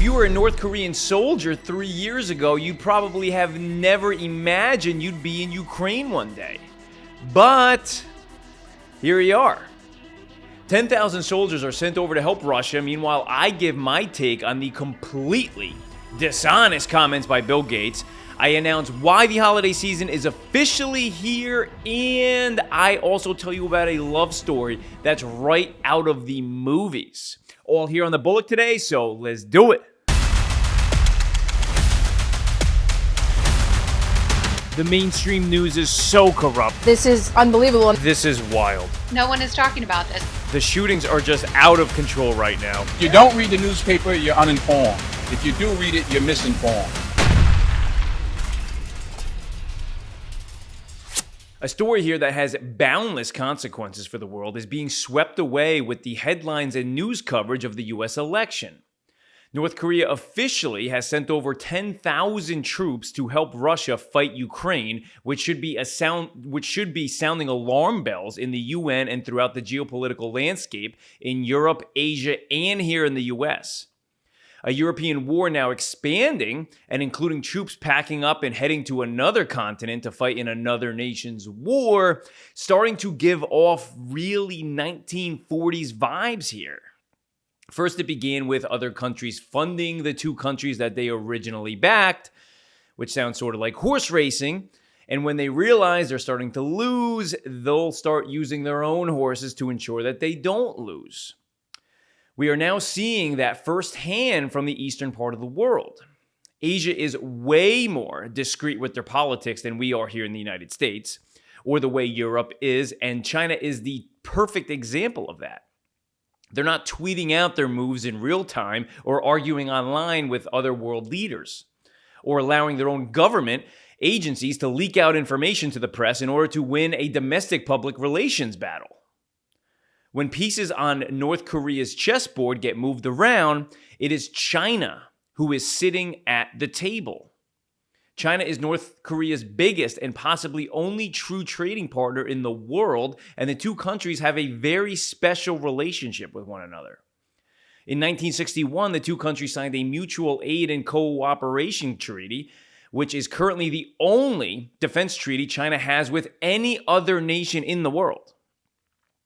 you were a North Korean soldier 3 years ago, you probably have never imagined you'd be in Ukraine one day. But here you are. 10,000 soldiers are sent over to help Russia. Meanwhile, I give my take on the completely dishonest comments by Bill Gates. I announce why the holiday season is officially here, and I also tell you about a love story that's right out of the movies. All here on the Bullet today, so let's do it. The mainstream news is so corrupt. This is unbelievable. This is wild. No one is talking about this. The shootings are just out of control right now. If you don't read the newspaper, you're uninformed. If you do read it, you're misinformed. A story here that has boundless consequences for the world is being swept away with the headlines and news coverage of the US election. North Korea officially has sent over 10,000 troops to help Russia fight Ukraine, which should be sounding alarm bells in the UN and throughout the geopolitical landscape in Europe, Asia, and here in the US. A European war now expanding and including troops packing up and heading to another continent to fight in another nation's war, starting to give off really 1940s vibes here. First, it began with other countries funding the two countries that they originally backed, which sounds sort of like horse racing. And when they realize they're starting to lose, they'll start using their own horses to ensure that they don't lose. We are now seeing that firsthand from the eastern part of the world. Asia is way more discreet with their politics than we are here in the United States, or the way Europe is, and China is the perfect example of that. They're not tweeting out their moves in real time or arguing online with other world leaders, or allowing their own government agencies to leak out information to the press in order to win a domestic public relations battle. When pieces on North Korea's chessboard get moved around, it is China who is sitting at the table. China is North Korea's biggest and possibly only true trading partner in the world, and the two countries have a very special relationship with one another. In 1961, the two countries signed a mutual aid and cooperation treaty, which is currently the only defense treaty China has with any other nation in the world.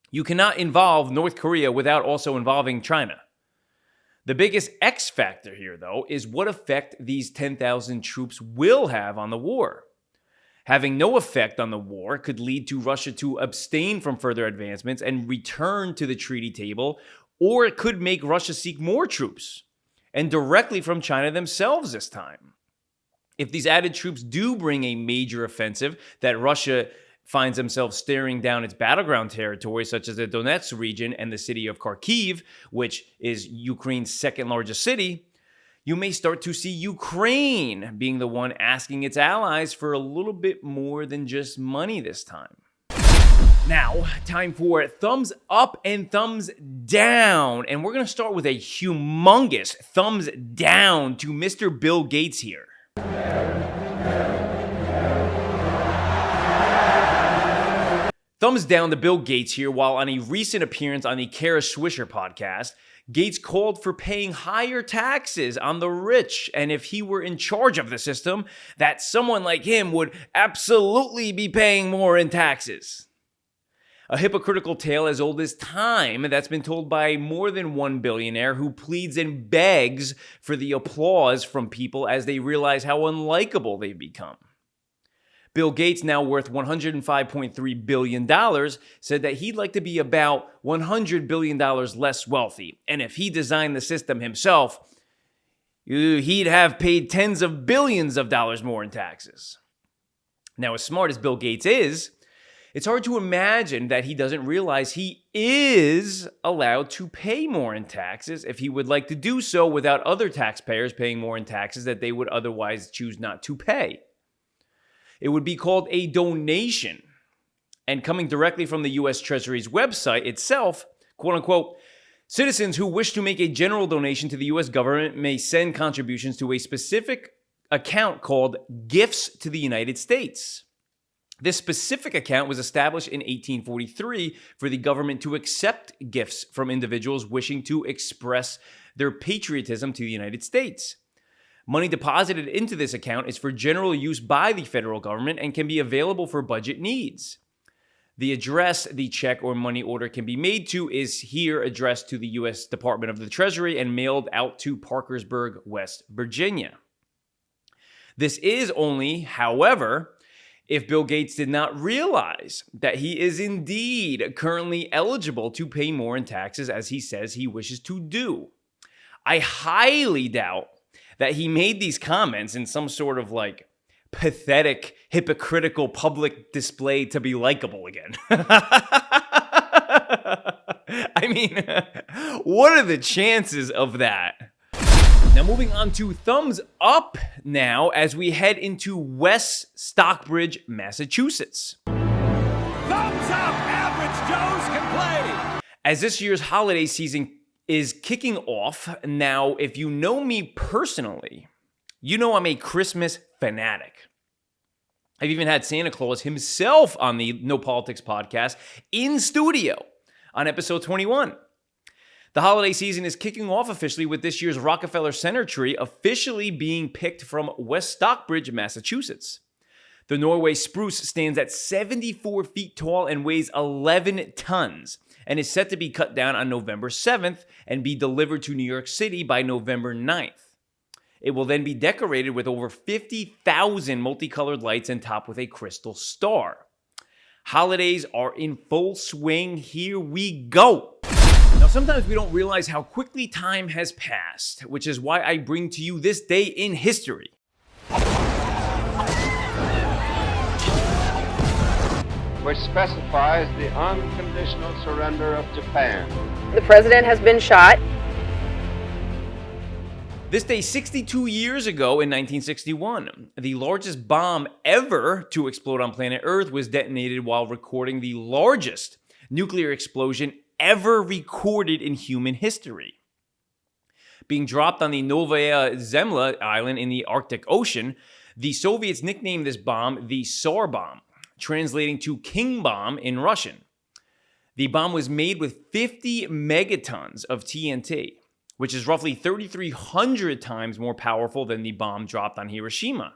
You cannot involve North Korea without also involving China. The biggest X factor here, though, is what effect these 10,000 troops will have on the war. Having no effect on the war could lead to Russia to abstain from further advancements and return to the treaty table, or it could make Russia seek more troops, and directly from China themselves this time. If these added troops do bring a major offensive that Russia finds themselves staring down its battleground territory, such as the Donetsk region and the city of Kharkiv, which is Ukraine's second largest city, you may start to see Ukraine being the one asking its allies for a little bit more than just money this time. Now, time for thumbs up and thumbs down. And we're going to start with a humongous thumbs down to Mr. Bill Gates here. Thumbs down to Bill Gates here. While on a recent appearance on the Kara Swisher podcast, Gates called for paying higher taxes on the rich, and if he were in charge of the system, that someone like him would absolutely be paying more in taxes. A hypocritical tale as old as time that's been told by more than one billionaire who pleads and begs for the applause from people as they realize how unlikable they've become. Bill Gates, now worth $105.3 billion, said that he'd like to be about $100 billion less wealthy. And if he designed the system himself, he'd have paid tens of billions of dollars more in taxes. Now, as smart as Bill Gates is, it's hard to imagine that he doesn't realize he is allowed to pay more in taxes if he would like to do so without other taxpayers paying more in taxes that they would otherwise choose not to pay. It would be called a donation. And coming directly from the U.S. Treasury's website itself, quote unquote, citizens who wish to make a general donation to the U.S. government may send contributions to a specific account called Gifts to the United States. This specific account was established in 1843 for the government to accept gifts from individuals wishing to express their patriotism to the United States. Money deposited into this account is for general use by the federal government and can be available for budget needs. The address the check or money order can be made to is here addressed to the U.S. Department of the Treasury and mailed out to Parkersburg, West Virginia. This is only, however, if Bill Gates did not realize that he is indeed currently eligible to pay more in taxes as he says he wishes to do. I highly doubt that he made these comments in some sort of pathetic, hypocritical public display to be likable again. I mean, what are the chances of that? Now moving on to thumbs up now as we head into West Stockbridge, Massachusetts. Thumbs up, average Joes can play. As this year's holiday season is kicking off, now if you know me personally, you know I'm a Christmas fanatic. I've even had Santa Claus himself on the No Politics podcast in studio on episode 21. The holiday season is kicking off officially with this year's Rockefeller Center tree officially being picked from West Stockbridge, Massachusetts. The Norway spruce stands at 74 feet tall and weighs 11 tons and is set to be cut down on November 7th and be delivered to New York City by November 9th. It will then be decorated with over 50,000 multicolored lights and topped with a crystal star. Holidays are in full swing. Here we go. Now, sometimes we don't realize how quickly time has passed, which is why I bring to you this day in history. Which specifies the unconditional surrender of Japan. The president has been shot. This day 62 years ago in 1961, the largest bomb ever to explode on planet Earth was detonated while recording the largest nuclear explosion ever recorded in human history. Being dropped on the Novaya Zemlya island in the Arctic Ocean, the Soviets nicknamed this bomb the Tsar bomb, translating to King Bomb in Russian. The bomb was made with 50 megatons of TNT, which is roughly 3,300 times more powerful than the bomb dropped on Hiroshima.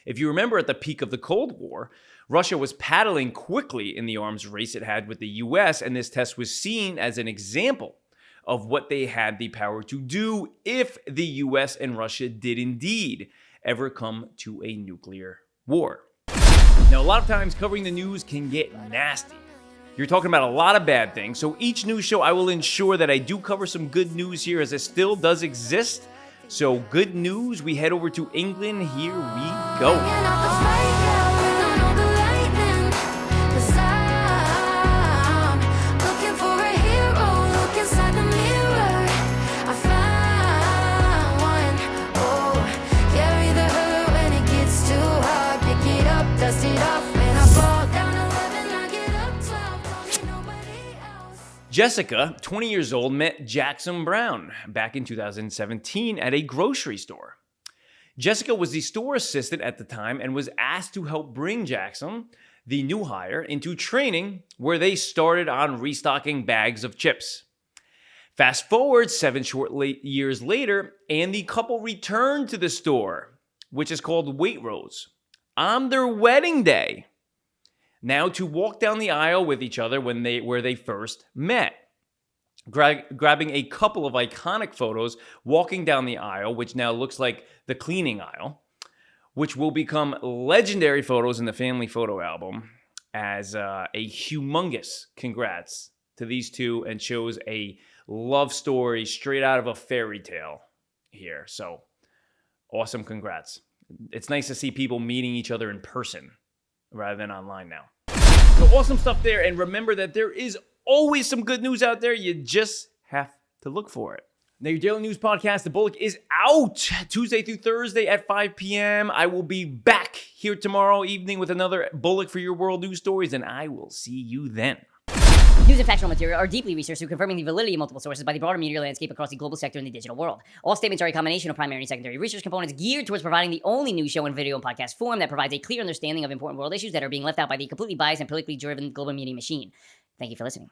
If you remember at the peak of the Cold War, Russia was paddling quickly in the arms race it had with the US, and this test was seen as an example of what they had the power to do if the US and Russia did indeed ever come to a nuclear war. Now, a lot of times covering the news can get nasty. You're talking about a lot of bad things, so each news show I will ensure that I do cover some good news here as it still does exist. So good news, we head over to England. Here we go. Jessica, 20 years old, met Jackson Brown back in 2017 at a grocery store. Jessica was the store assistant at the time and was asked to help bring Jackson, the new hire, into training where they started on restocking bags of chips. Fast forward 7 short years later, and the couple returned to the store, which is called Waitrose, on their wedding day. Now to walk down the aisle with each other where they first met. Grabbing a couple of iconic photos, walking down the aisle, which now looks like the cleaning aisle, which will become legendary photos in the family photo album as a humongous congrats to these two, and shows a love story straight out of a fairy tale here. So awesome congrats. It's nice to see people meeting each other in person rather than online now. So awesome stuff there, and remember that there is always some good news out there. You just have to look for it. Now, your daily news podcast, The Bullock, is out Tuesday through Thursday at 5 p.m. I will be back here tomorrow evening with another Bullock for Your World News Stories, and I will see you then. News and factual material are deeply researched through confirming the validity of multiple sources by the broader media landscape across the global sector and the digital world. All statements are a combination of primary and secondary research components geared towards providing the only news show in video and podcast form that provides a clear understanding of important world issues that are being left out by the completely biased and politically driven global media machine. Thank you for listening.